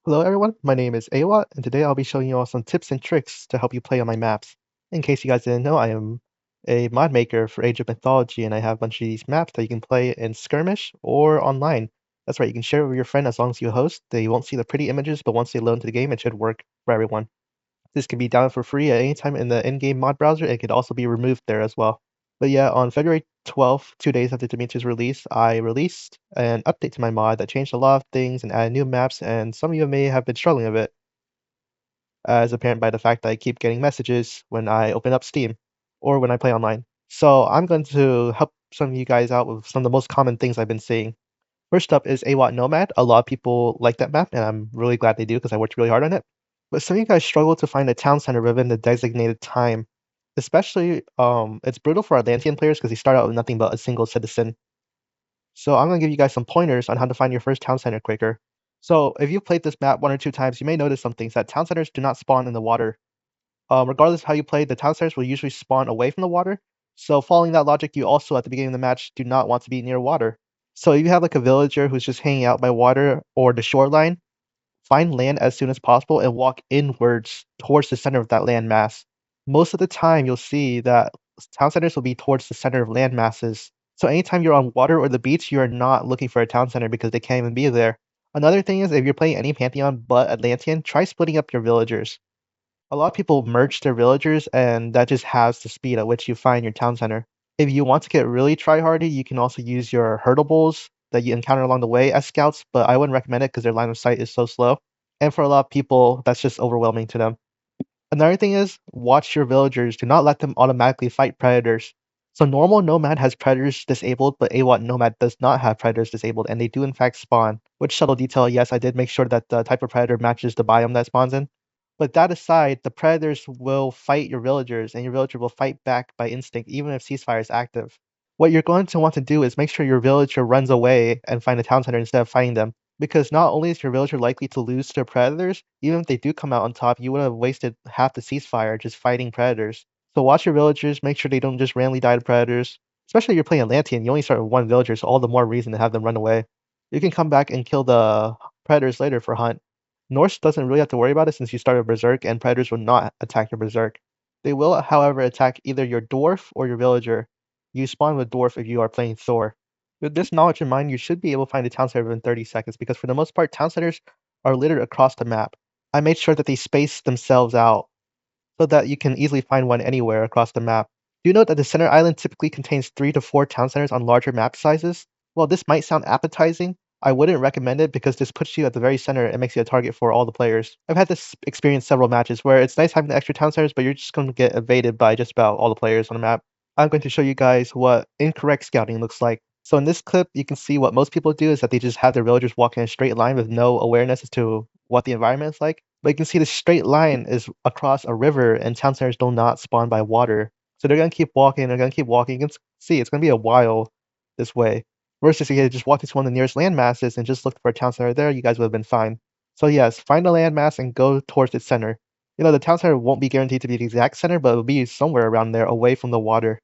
Hello everyone, my name is Awat, and today I'll be showing you all some tips and tricks to help you play on my maps. In case you guys didn't know, I am a mod maker for Age of Mythology, and I have a bunch of these maps that you can play in skirmish or online. That's right, you can share it with your friend as long as you host. They won't see the pretty images, but once they load into the game, it should work for everyone. This can be downloaded for free at any time in the in-game mod browser. It could also be removed there as well. But yeah, on February 12th, 2 days after Dimitri's release, I released an update to my mod that changed a lot of things and added new maps, and some of you may have been struggling a bit, as apparent by the fact that I keep getting messages when I open up Steam or when I play online. So I'm going to help some of you guys out with some of the most common things I've been seeing. First up is AWAT Nomad. A lot of people like that map, and I'm really glad they do because I worked really hard on it. But some of you guys struggle to find a town center within the designated time. Especially, it's brutal for Atlantean players because they start out with nothing but a single citizen. So I'm gonna give you guys some pointers on how to find your first town center quicker. So if you've played this map one or two times, you may notice some things that town centers do not spawn in the water. Regardless of how you play, the town centers will usually spawn away from the water. So following that logic, you also at the beginning of the match do not want to be near water. So if you have like a villager who's just hanging out by water or the shoreline, find land as soon as possible and walk inwards towards the center of that land mass. Most of the time, you'll see that town centers will be towards the center of land masses. So anytime you're on water or the beach, you are not looking for a town center because they can't even be there. Another thing is if you're playing any Pantheon but Atlantean, try splitting up your villagers. A lot of people merge their villagers, and that just halves the speed at which you find your town center. If you want to get really tryhardy, you can also use your hurtables that you encounter along the way as scouts, but I wouldn't recommend it because their line of sight is so slow. And for a lot of people, that's just overwhelming to them. Another thing is watch your villagers. Do not let them automatically fight predators. So normal Nomad has predators disabled, but AWAT Nomad does not have predators disabled, and they do in fact spawn. Which subtle detail, yes, I did make sure that the type of predator matches the biome that spawns in. But that aside, the predators will fight your villagers, and your villager will fight back by instinct, even if ceasefire is active. What you're going to want to do is make sure your villager runs away and find a town center instead of fighting them. Because not only is your villager likely to lose to predators, even if they do come out on top, you would have wasted half the ceasefire just fighting predators. So watch your villagers, make sure they don't just randomly die to predators. Especially if you're playing Atlantean, you only start with one villager, so all the more reason to have them run away. You can come back and kill the predators later for hunt. Norse doesn't really have to worry about it since you started Berserk, and predators will not attack your Berserk. They will, however, attack either your dwarf or your villager. You spawn with dwarf if you are playing Thor. With this knowledge in mind, you should be able to find a town center within 30 seconds because for the most part, town centers are littered across the map. I made sure that they space themselves out so that you can easily find one anywhere across the map. Do note that the center island typically contains 3 to 4 town centers on larger map sizes. While this might sound appetizing, I wouldn't recommend it because this puts you at the very center and makes you a target for all the players. I've had this experience several matches where it's nice having the extra town centers, but you're just going to get evaded by just about all the players on the map. I'm going to show you guys what incorrect scouting looks like. So in this clip, you can see what most people do is that they just have their villagers walk in a straight line with no awareness as to what the environment is like. But you can see the straight line is across a river, and town centers do not spawn by water. So they're gonna keep walking, they're gonna keep walking. You can see it's gonna be a while this way. Versus if you had just walked into one of the nearest land masses and just looked for a town center there, you guys would have been fine. So yes, find a land mass and go towards its center. You know, the town center won't be guaranteed to be the exact center, but it'll be somewhere around there away from the water.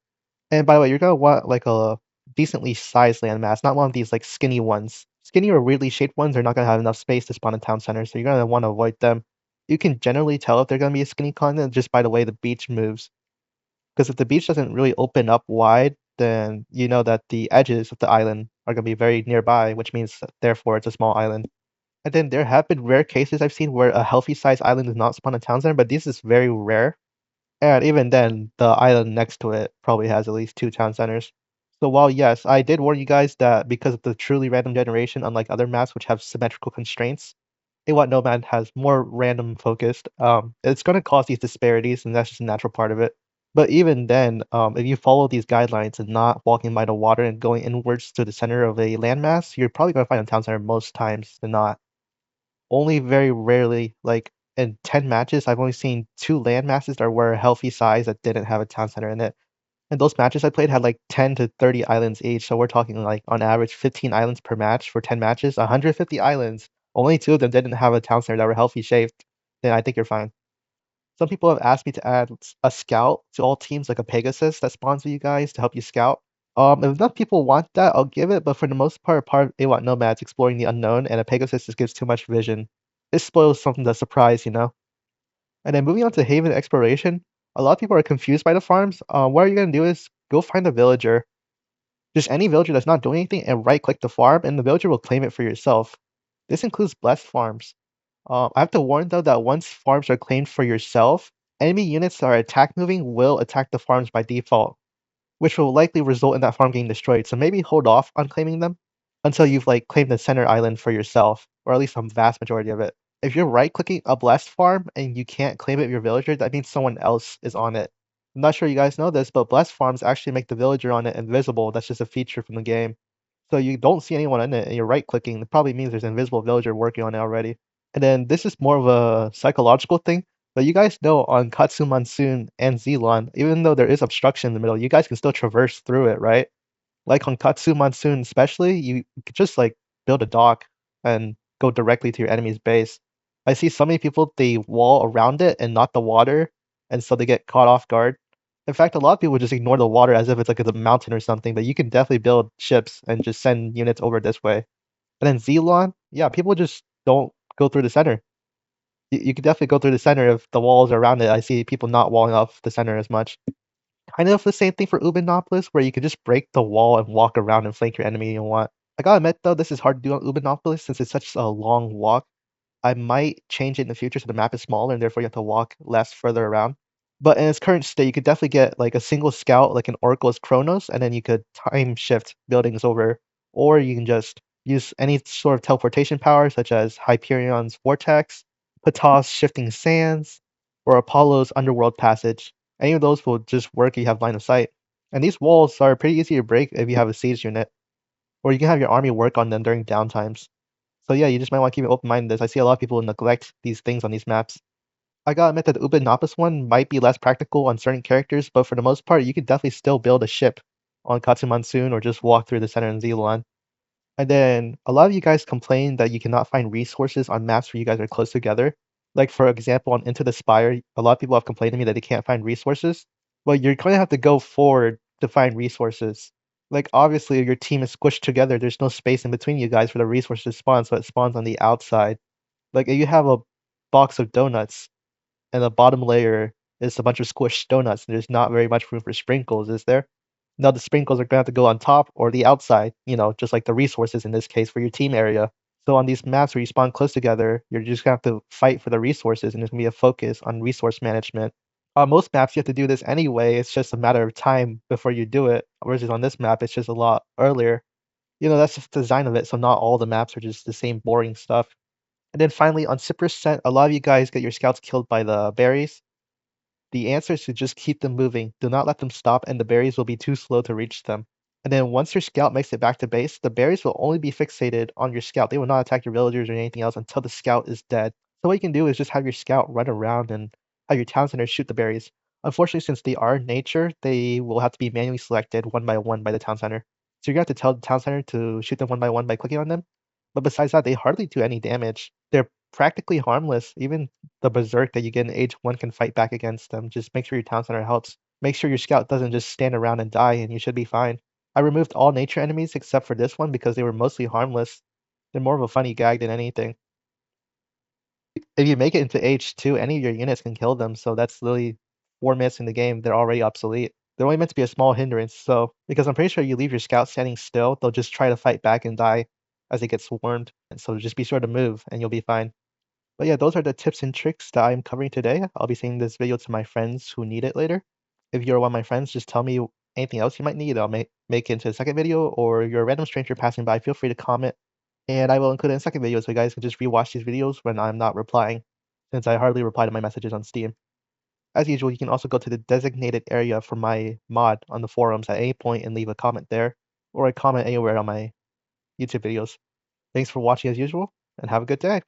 And by the way, you're gonna want like a decently sized landmass, not one of these like skinny ones. Skinny or weirdly shaped ones are not gonna have enough space to spawn in town center, so you're gonna want to avoid them. You can generally tell if they're gonna be a skinny continent just by the way the beach moves. Because if the beach doesn't really open up wide, then you know that the edges of the island are gonna be very nearby, which means that therefore it's a small island. And then there have been rare cases I've seen where a healthy sized island does not spawn a town center, but this is very rare. And even then, the island next to it probably has at least 2 town centers. So while yes, I did warn you guys that because of the truly random generation, unlike other maps which have symmetrical constraints, AWAT Nomad has more random focused. It's going to cause these disparities, and that's just a natural part of it. But even then, if you follow these guidelines and not walking by the water and going inwards to the center of a landmass, you're probably going to find a town center most times than not. Only very rarely, like in 10 matches, I've only seen 2 land masses that were a healthy size that didn't have a town center in it. And those matches I played had like 10 to 30 islands each, so we're talking like on average 15 islands per match for 10 matches, 150 islands. Only 2 of them didn't have a town center that were healthy shaped. Then I think you're fine. Some people have asked me to add a scout to all teams, like a Pegasus that spawns with you guys to help you scout. If enough people want that, I'll give it, but for the most part of AWAT Nomads exploring the unknown, and a Pegasus just gives too much vision. It spoils something to surprise, you know? And then moving on to Haven Exploration, a lot of people are confused by the farms. What you're gonna do is go find a villager, just any villager that's not doing anything, and right-click the farm, and the villager will claim it for yourself. This includes blessed farms. I have to warn though that once farms are claimed for yourself, enemy units that are attack moving will attack the farms by default, which will likely result in that farm getting destroyed. So maybe hold off on claiming them until you've like claimed the center island for yourself, or at least some vast majority of it. If you're right-clicking a blessed farm and you can't claim it with your villager, that means someone else is on it. I'm not sure you guys know this, but blessed farms actually make the villager on it invisible. That's just a feature from the game. So you don't see anyone in it, and you're right-clicking. It probably means there's an invisible villager working on it already. And then this is more of a psychological thing, but you guys know on Katsu Monsoon and Zelon, even though there is obstruction in the middle, you guys can still traverse through it, right? Like on Katsu Monsoon especially, you could just like build a dock and go directly to your enemy's base. I see so many people, they wall around it and not the water, and so they get caught off guard. In fact, a lot of people just ignore the water as if it's like a mountain or something, but you can definitely build ships and just send units over this way. And then Zelon, yeah, people just don't go through the center. You can definitely go through the center if the walls are around it. I see people not walling off the center as much. Kind of the same thing for Ubinopolis, where you can just break the wall and walk around and flank your enemy you want. I gotta admit though, this is hard to do on Ubinopolis since it's such a long walk. I might change it in the future so the map is smaller and therefore you have to walk less further around. But in its current state, you could definitely get like a single scout, like an Oracle's Chronos, and then you could time shift buildings over, or you can just use any sort of teleportation power, such as Hyperion's Vortex, Ptah's Shifting Sands, or Apollo's Underworld Passage. Any of those will just work if you have line of sight. And these walls are pretty easy to break if you have a siege unit, or you can have your army work on them during downtimes. So yeah, you just might want to keep an open mind to this. I see a lot of people neglect these things on these maps. I gotta admit that the Ubinopus one might be less practical on certain characters, but for the most part, you can definitely still build a ship on Katsu Monsoon or just walk through the center in Zelon. And then a lot of you guys complain that you cannot find resources on maps where you guys are close together. Like for example, on Into the Spire, a lot of people have complained to me that they can't find resources. Well, you're gonna have to go forward to find resources. Like obviously, if your team is squished together, there's no space in between you guys for the resources to spawn, so it spawns on the outside. Like if you have a box of donuts and the bottom layer is a bunch of squished donuts, and there's not very much room for sprinkles, is there? Now the sprinkles are gonna have to go on top or the outside, you know, just like the resources in this case for your team area. So on these maps where you spawn close together, you're just gonna have to fight for the resources, and there's gonna be a focus on resource management. On most maps, you have to do this anyway. It's just a matter of time before you do it. Whereas on this map, it's just a lot earlier. You know, that's just the design of it. So not all the maps are just the same boring stuff. And then finally, on Cypress Scent, a lot of you guys get your scouts killed by the berries. The answer is to just keep them moving. Do not let them stop, and the berries will be too slow to reach them. And then once your scout makes it back to base, the berries will only be fixated on your scout. They will not attack your villagers or anything else until the scout is dead. So what you can do is just have your scout run around and have your town center shoot the berries. Unfortunately, since they are nature, they will have to be manually selected one by the town center. So you're gonna have to tell the town center to shoot them one by clicking on them. But besides that, they hardly do any damage. They're practically harmless. Even the berserk that you get in Age 1 can fight back against them. Just make sure your town center helps. Make sure your scout doesn't just stand around and die, and you should be fine. I removed all nature enemies except for this one because they were mostly harmless. They're more of a funny gag than anything. If you make it into Age 2, any of your units can kill them, so that's literally 4 minutes in the game, they're already obsolete. They're only meant to be a small hindrance, so because I'm pretty sure you leave your scout standing still, they'll just try to fight back and die as they get swarmed. And so just be sure to move and you'll be fine. But yeah, those are the tips and tricks that I'm covering today. I'll be sending this video to my friends who need it later. If you're one of my friends, just tell me anything else you might need. I'll make it into a second video, or you're a random stranger passing by, feel free to comment, and I will include it in a second video so you guys can just rewatch these videos when I'm not replying, since I hardly reply to my messages on Steam. As usual, you can also go to the designated area for my mod on the forums at any point and leave a comment there, or a comment anywhere on my YouTube videos. Thanks for watching as usual, and have a good day.